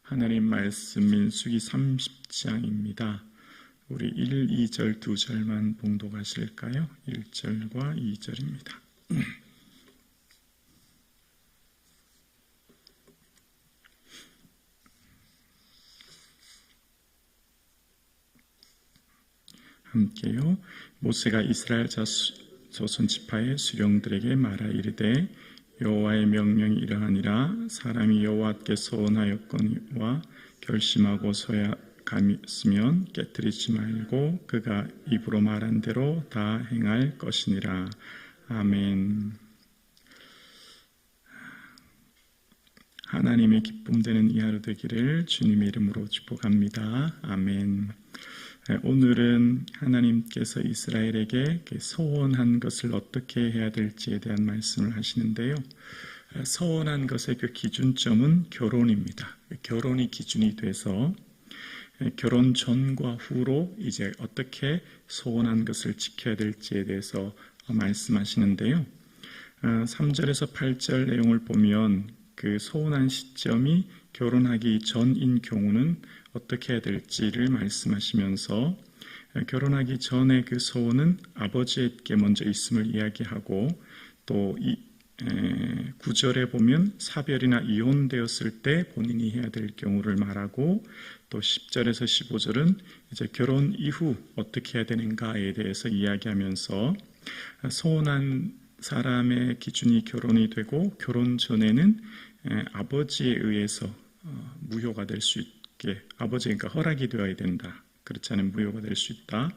하나님 말씀 민수기 30장입니다. 우리 1, 2절, 2절만 봉독하실까요? 1절과 2절입니다. 함께요. 모세가 이스라엘 조선 지파의 수령들에게 말하 이르되 여호와의 명령이 이러하니라. 사람이 여호와께 소원하였거니와 결심하고 소약하였으면 깨뜨리지 말고 그가 입으로 말한 대로 다 행할 것이니라. 아멘. 하나님의 기쁨 되는 이 하루 되기를 주님의 이름으로 축복합니다. 아멘. 오늘은 하나님께서 이스라엘에게 서원한 것을 어떻게 해야 될지에 대한 말씀을 하시는데요. 서원한 것의 그 기준점은 결혼입니다. 결혼이 기준이 돼서 결혼 전과 후로 이제 어떻게 서원한 것을 지켜야 될지에 대해서 말씀하시는데요. 3절에서 8절 내용을 보면 그 서원한 시점이 결혼하기 전인 경우는 어떻게 해야 될지를 말씀하시면서 결혼하기 전에 그 서원은 아버지에게 먼저 있음을 이야기하고 또 9절에 보면 사별이나 이혼되었을 때 본인이 해야 될 경우를 말하고 또 10절에서 15절은 이제 결혼 이후 어떻게 해야 되는가에 대해서 이야기하면서 서원한 사람의 기준이 결혼이 되고 결혼 전에는 아버지에 의해서 무효가 될 수 있게 아버지가 허락이 되어야 된다. 그렇지 않으면 무효가 될 수 있다.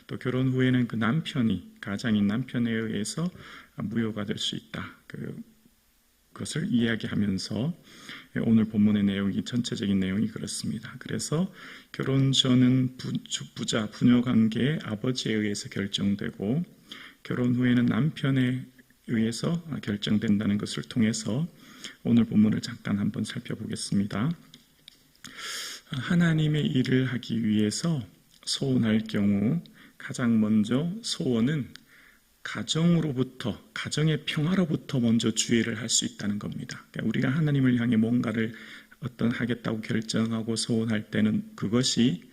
또 결혼 후에는 그 남편이 가장인 남편에 의해서 무효가 될 수 있다. 그것을 이야기하면서 오늘 본문의 내용이 전체적인 내용이 그렇습니다. 그래서 결혼 전은 부자 부녀 관계의 아버지에 의해서 결정되고 결혼 후에는 남편에 의해서 결정된다는 것을 통해서 오늘 본문을 잠깐 한번 살펴보겠습니다. 하나님의 일을 하기 위해서 소원할 경우 가장 먼저 소원은 가정으로부터, 가정의 평화로부터 먼저 주의를 할 수 있다는 겁니다. 그러니까 우리가 하나님을 향해 뭔가를 하겠다고 결정하고 소원할 때는 그것이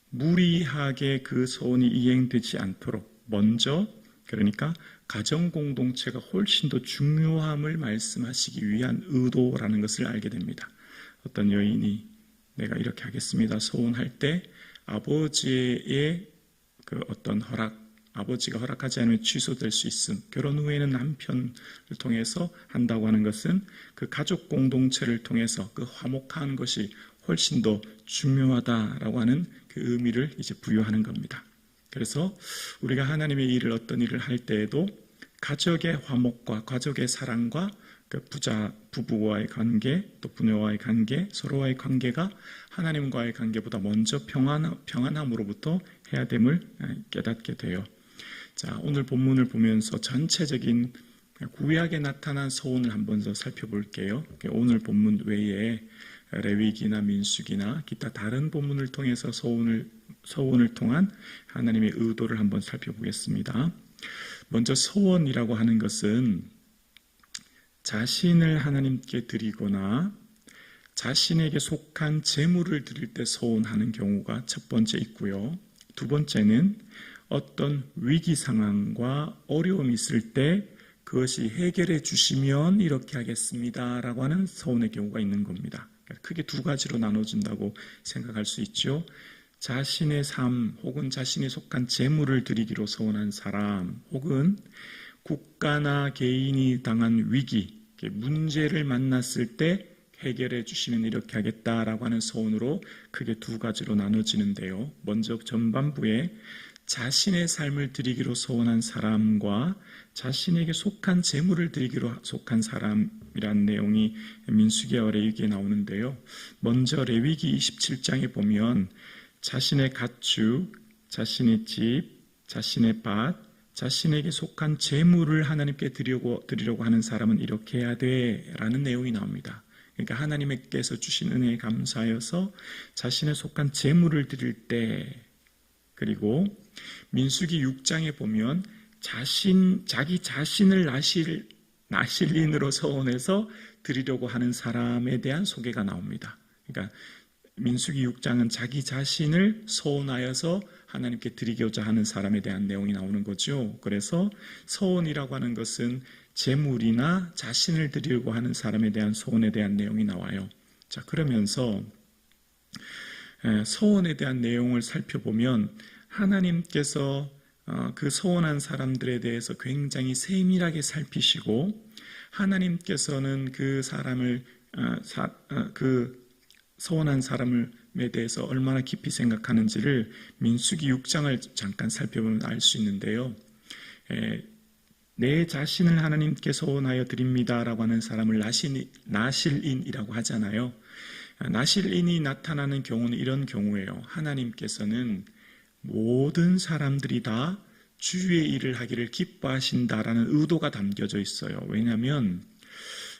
무리하게 그 소원이 이행되지 않도록 먼저, 그러니까 가정 공동체가 훨씬 더 중요함을 말씀하시기 위한 의도라는 것을 알게 됩니다. 어떤 여인이 내가 이렇게 하겠습니다 소원할 때 아버지의 그 어떤 아버지가 허락하지 않으면 취소될 수 있음, 결혼 후에는 남편을 통해서 한다고 하는 것은 그 가족 공동체를 통해서 그 화목한 것이 훨씬 더 중요하다라고 하는 그 의미를 이제 부여하는 겁니다. 그래서 우리가 하나님의 일을 어떤 일을 할 때에도 가족의 화목과 가족의 사랑과 그 부부와의 관계, 또 부녀와의 관계, 서로와의 관계가 하나님과의 관계보다 먼저 평안함으로부터 해야 됨을 깨닫게 돼요. 자, 오늘 본문을 보면서 전체적인 구약에 나타난 서원을 한번 더 살펴볼게요. 오늘 본문 외에 레위기나 민수기나 기타 다른 본문을 통해서 서원을 통한 하나님의 의도를 한번 살펴보겠습니다. 먼저 서원이라고 하는 것은 자신을 하나님께 드리거나 자신에게 속한 재물을 드릴 때 서원하는 경우가 첫 번째 있고요. 두 번째는 어떤 위기 상황과 어려움이 있을 때 그것이 해결해 주시면 이렇게 하겠습니다 라고 하는 서원의 경우가 있는 겁니다. 크게 두 가지로 나눠진다고 생각할 수 있죠. 자신의 삶 혹은 자신이 속한 재물을 드리기로 서원한 사람, 혹은 국가나 개인이 당한 위기, 문제를 만났을 때 해결해 주시면 이렇게 하겠다라고 하는 서원으로 크게 두 가지로 나눠지는데요. 먼저 전반부에 자신의 삶을 드리기로 서원한 사람과 자신에게 속한 재물을 드리기로 속한 사람이란 내용이 민수기와 레위기에 나오는데요. 먼저 레위기 27장에 보면 자신의 가축, 자신의 집, 자신의 밭, 자신에게 속한 재물을 하나님께 드리려고 하는 사람은 이렇게 해야 돼 라는 내용이 나옵니다. 그러니까 하나님께서 주신 은혜에 감사하여서 자신의 속한 재물을 드릴 때, 그리고 민수기 6장에 보면 자기 자신을 나실인으로 서원해서 드리려고 하는 사람에 대한 소개가 나옵니다. 그러니까 민수기 6장은 자기 자신을 소원하여서 하나님께 드리고자 하는 사람에 대한 내용이 나오는 거죠. 그래서 소원이라고 하는 것은 재물이나 자신을 드리려고 하는 사람에 대한 소원에 대한 내용이 나와요. 자, 그러면서 소원에 대한 내용을 살펴보면 하나님께서 그 소원한 사람들에 대해서 굉장히 세밀하게 살피시고 하나님께서는 그 사람을 그 소원한 사람에 대해서 얼마나 깊이 생각하는지를 민수기 6장을 잠깐 살펴보면 알 수 있는데요. 내 자신을 하나님께 소원하여 드립니다라고 하는 사람을 나실인이라고 하잖아요. 나실인이 나타나는 경우는 이런 경우예요. 하나님께서는 모든 사람들이 다 주의 일을 하기를 기뻐하신다라는 의도가 담겨져 있어요. 왜냐하면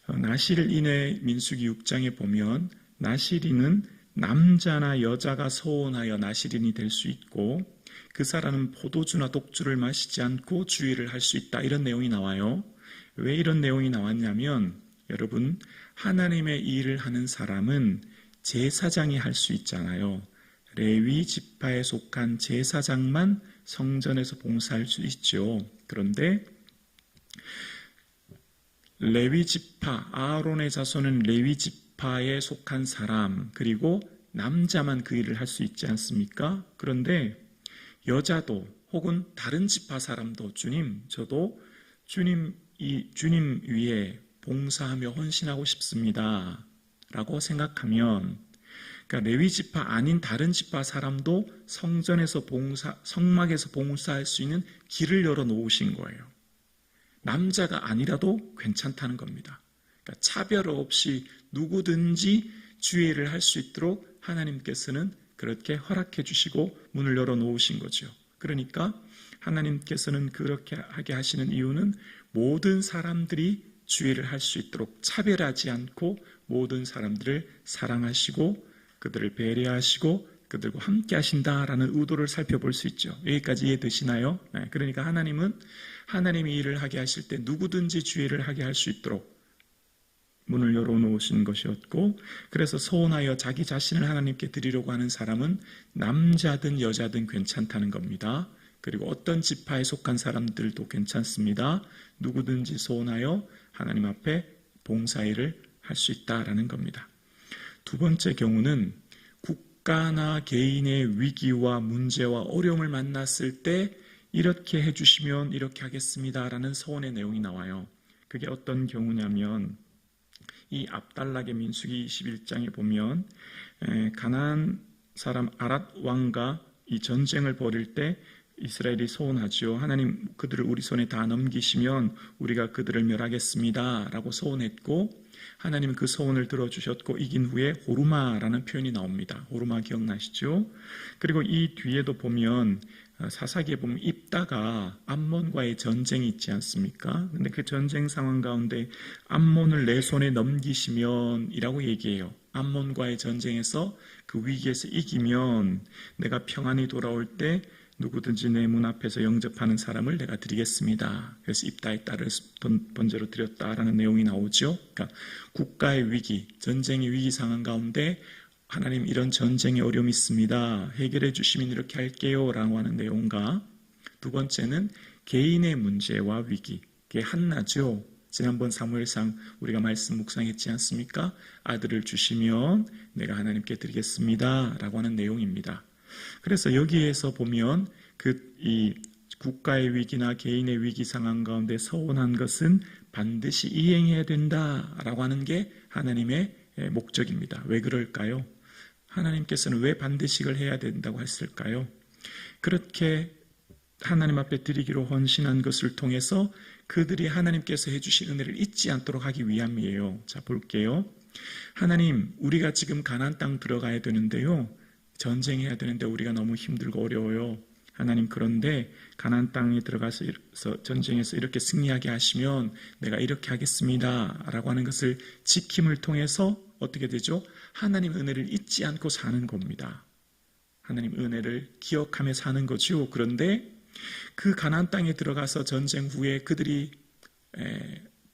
나실인의 민수기 6장에 보면 나실인은 남자나 여자가 소원하여 나실인이 될 수 있고 그 사람은 포도주나 독주를 마시지 않고 주의를 할 수 있다. 이런 내용이 나와요. 왜 이런 내용이 나왔냐면 여러분 하나님의 일을 하는 사람은 제사장이 할 수 있잖아요. 레위 지파에 속한 제사장만 성전에서 봉사할 수 있죠. 그런데 레위 지파, 아론의 자손은 레위 지파에 속한 사람, 그리고 남자만 그 일을 할 수 있지 않습니까? 그런데 여자도 혹은 다른 지파 사람도 주님, 저도 주님 위에 봉사하며 헌신하고 싶습니다. 라고 생각하면, 그러니까 레위 지파 아닌 다른 지파 사람도 성막에서 봉사할 수 있는 길을 열어 놓으신 거예요. 남자가 아니라도 괜찮다는 겁니다. 그러니까 차별 없이 누구든지 주의 일을 할 수 있도록 하나님께서는 그렇게 허락해 주시고 문을 열어 놓으신 거죠. 그러니까 하나님께서는 그렇게 하게 하시는 이유는 모든 사람들이 주의 일을 할 수 있도록 차별하지 않고 모든 사람들을 사랑하시고 그들을 배려하시고 그들과 함께 하신다라는 의도를 살펴볼 수 있죠. 여기까지 이해되시나요? 네, 그러니까 하나님은 하나님이 일을 하게 하실 때 누구든지 주의 일을 하게 할 수 있도록 문을 열어놓으신 것이었고, 그래서 소원하여 자기 자신을 하나님께 드리려고 하는 사람은 남자든 여자든 괜찮다는 겁니다. 그리고 어떤 지파에 속한 사람들도 괜찮습니다. 누구든지 소원하여 하나님 앞에 봉사일을 할 수 있다라는 겁니다. 두 번째 경우는 국가나 개인의 위기와 문제와 어려움을 만났을 때 이렇게 해주시면 이렇게 하겠습니다라는 소원의 내용이 나와요. 그게 어떤 경우냐면 이 압달락의 민수기 21장에 보면 가나안 사람 아랏 왕과 이 전쟁을 벌일 때 이스라엘이 소원하죠. 하나님 그들을 우리 손에 다 넘기시면 우리가 그들을 멸하겠습니다 라고 소원했고 하나님은 그 소원을 들어주셨고 이긴 후에 호르마라는 표현이 나옵니다. 호르마 기억나시죠? 그리고 이 뒤에도 보면 사사기에 보면 입다가 암몬과의 전쟁이 있지 않습니까? 근데 그 전쟁 상황 가운데 암몬을 내 손에 넘기시면 이라고 얘기해요. 암몬과의 전쟁에서 그 위기에서 이기면 내가 평안히 돌아올 때 누구든지 내 문 앞에서 영접하는 사람을 내가 드리겠습니다. 그래서 입다의 딸을 번제로 드렸다라는 내용이 나오죠. 그러니까 국가의 위기, 전쟁의 위기 상황 가운데 하나님 이런 전쟁의 어려움이 있습니다. 해결해 주시면 이렇게 할게요 라고 하는 내용과 두 번째는 개인의 문제와 위기, 그게 한나죠. 지난번 사무엘상 우리가 말씀 묵상했지 않습니까? 아들을 주시면 내가 하나님께 드리겠습니다 라고 하는 내용입니다. 그래서 여기에서 보면 이 국가의 위기나 개인의 위기 상황 가운데 서원한 것은 반드시 이행해야 된다라고 하는 게 하나님의 목적입니다. 왜 그럴까요? 하나님께서는 왜 반드시 이걸 해야 된다고 했을까요? 그렇게 하나님 앞에 드리기로 헌신한 것을 통해서 그들이 하나님께서 해주신 은혜를 잊지 않도록 하기 위함이에요. 자, 볼게요. 하나님, 우리가 지금 가나안 땅 들어가야 되는데요. 전쟁해야 되는데 우리가 너무 힘들고 어려워요. 하나님, 그런데 가나안 땅에 들어가서 전쟁에서 이렇게 승리하게 하시면 내가 이렇게 하겠습니다 라고 하는 것을 지킴을 통해서 어떻게 되죠? 하나님 은혜를 잊지 않고 사는 겁니다. 하나님 은혜를 기억하며 사는 거죠. 그런데 그 가나안 땅에 들어가서 전쟁 후에 그들이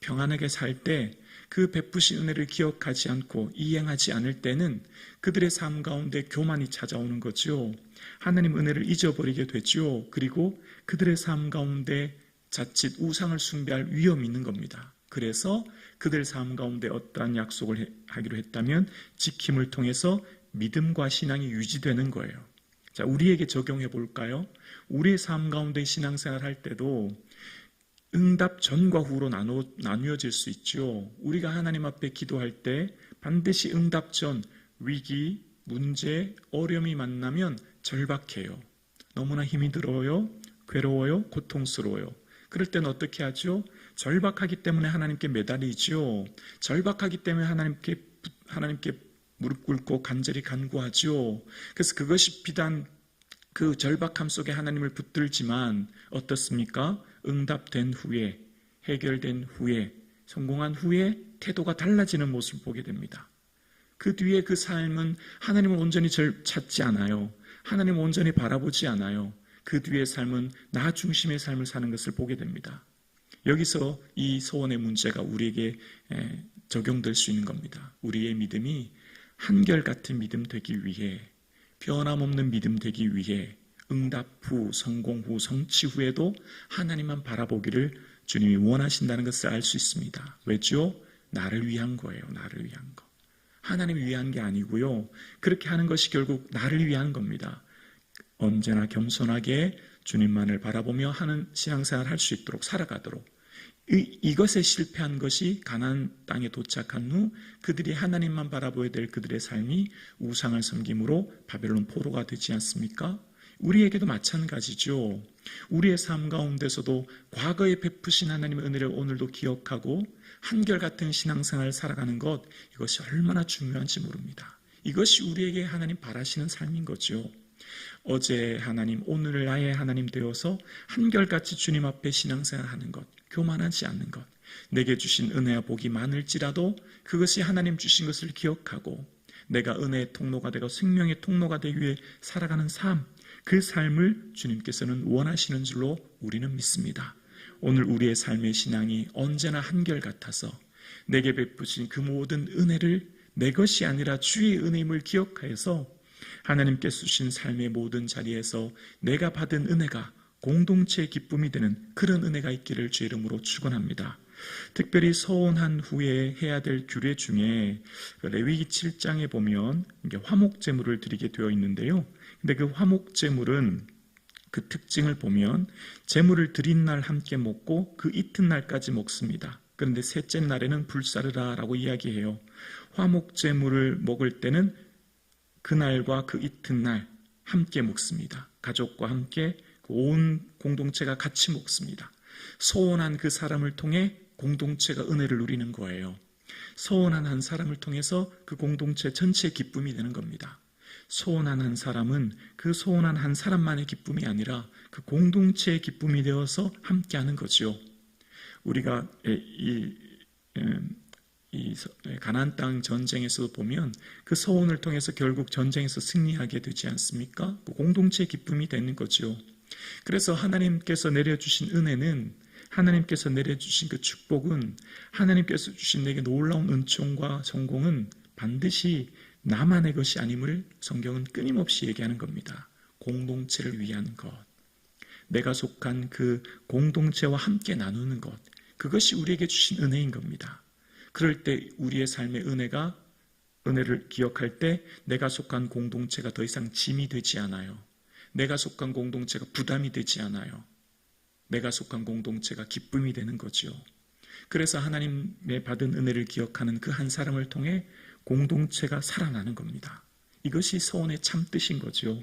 평안하게 살 때 그 베푸신 은혜를 기억하지 않고 이행하지 않을 때는 그들의 삶 가운데 교만이 찾아오는 거죠. 하나님 은혜를 잊어버리게 되죠. 그리고 그들의 삶 가운데 자칫 우상을 숭배할 위험이 있는 겁니다. 그래서 그들 삶 가운데 어떠한 약속을 하기로 했다면 지킴을 통해서 믿음과 신앙이 유지되는 거예요. 자, 우리에게 적용해 볼까요? 우리의 삶 가운데 신앙생활 할 때도 응답 전과 후로 나누어질 수 있죠. 우리가 하나님 앞에 기도할 때 반드시 응답 전 위기, 문제, 어려움이 만나면 절박해요. 너무나 힘이 들어요. 괴로워요. 고통스러워요. 그럴 때는 어떻게 하죠? 절박하기 때문에 하나님께 매달리죠. 절박하기 때문에 하나님께 무릎 꿇고 간절히 간구하죠. 그래서 그것이 비단 그 절박함 속에 하나님을 붙들지만 어떻습니까? 응답된 후에, 해결된 후에, 성공한 후에 태도가 달라지는 모습을 보게 됩니다. 그 뒤에 그 삶은 하나님을 온전히 찾지 않아요. 하나님을 온전히 바라보지 않아요. 그 뒤의 삶은 나 중심의 삶을 사는 것을 보게 됩니다. 여기서 이 소원의 문제가 우리에게 적용될 수 있는 겁니다. 우리의 믿음이 한결같은 믿음 되기 위해, 변함없는 믿음 되기 위해 응답 후, 성공 후, 성취 후에도 하나님만 바라보기를 주님이 원하신다는 것을 알 수 있습니다. 왜죠? 나를 위한 거예요. 나를 위한 거. 하나님을 위한 게 아니고요. 그렇게 하는 것이 결국 나를 위한 겁니다. 언제나 겸손하게 주님만을 바라보며 하는 신앙생활을 할 수 있도록 살아가도록 이것에 실패한 것이 가나안 땅에 도착한 후 그들이 하나님만 바라보아야 될 그들의 삶이 우상을 섬김으로 바벨론 포로가 되지 않습니까? 우리에게도 마찬가지죠. 우리의 삶 가운데서도 과거에 베푸신 하나님의 은혜를 오늘도 기억하고 한결같은 신앙생활을 살아가는 것, 이것이 얼마나 중요한지 모릅니다. 이것이 우리에게 하나님 바라시는 삶인 거죠. 어제 하나님, 오늘 나의 하나님 되어서 한결같이 주님 앞에 신앙생활하는 것, 교만하지 않는 것, 내게 주신 은혜와 복이 많을지라도 그것이 하나님 주신 것을 기억하고 내가 은혜의 통로가 되고 생명의 통로가 되기 위해 살아가는 삶, 그 삶을 주님께서는 원하시는 줄로 우리는 믿습니다. 오늘 우리의 삶의 신앙이 언제나 한결같아서 내게 베푸신 그 모든 은혜를 내 것이 아니라 주의 은혜임을 기억하여서 하나님께서 주신 삶의 모든 자리에서 내가 받은 은혜가 공동체의 기쁨이 되는 그런 은혜가 있기를 주의 이름으로 축원합니다. 특별히 서원한 후에 해야 될 규례 중에 레위기 7장에 보면 화목제물을 드리게 되어 있는데요. 근데 그 화목제물은 그 특징을 보면 제물을 드린 날 함께 먹고 그 이튿날까지 먹습니다. 그런데 셋째 날에는 불사르라 라고 이야기해요. 화목제물을 먹을 때는 그날과 그 이튿날 함께 먹습니다. 가족과 함께 온 공동체가 같이 먹습니다. 소원한 그 사람을 통해 공동체가 은혜를 누리는 거예요. 소원한 한 사람을 통해서 그 공동체 전체의 기쁨이 되는 겁니다. 소원한 한 사람은 그 소원한 한 사람만의 기쁨이 아니라 그 공동체의 기쁨이 되어서 함께하는 거죠. 우리가 이 가나안 땅 전쟁에서도 보면 그 소원을 통해서 결국 전쟁에서 승리하게 되지 않습니까? 그 공동체의 기쁨이 되는 거죠. 그래서 하나님께서 내려주신 은혜는, 하나님께서 내려주신 그 축복은, 하나님께서 주신 내게 놀라운 은총과 성공은 반드시 나만의 것이 아님을 성경은 끊임없이 얘기하는 겁니다. 공동체를 위한 것, 내가 속한 그 공동체와 함께 나누는 것, 그것이 우리에게 주신 은혜인 겁니다. 그럴 때 우리의 삶의 은혜를 기억할 때 내가 속한 공동체가 더 이상 짐이 되지 않아요. 내가 속한 공동체가 부담이 되지 않아요. 내가 속한 공동체가 기쁨이 되는 거죠. 그래서 하나님의 받은 은혜를 기억하는 그 한 사람을 통해 공동체가 살아나는 겁니다. 이것이 소원의 참 뜻인 거죠.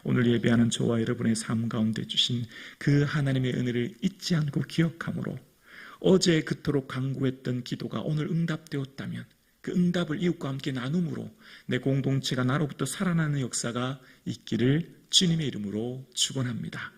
오늘 예배하는 저와 여러분의 삶 가운데 주신 그 하나님의 은혜를 잊지 않고 기억함으로 어제 그토록 간구했던 기도가 오늘 응답되었다면 그 응답을 이웃과 함께 나눔으로 내 공동체가 나로부터 살아나는 역사가 있기를 주님의 이름으로 축원합니다.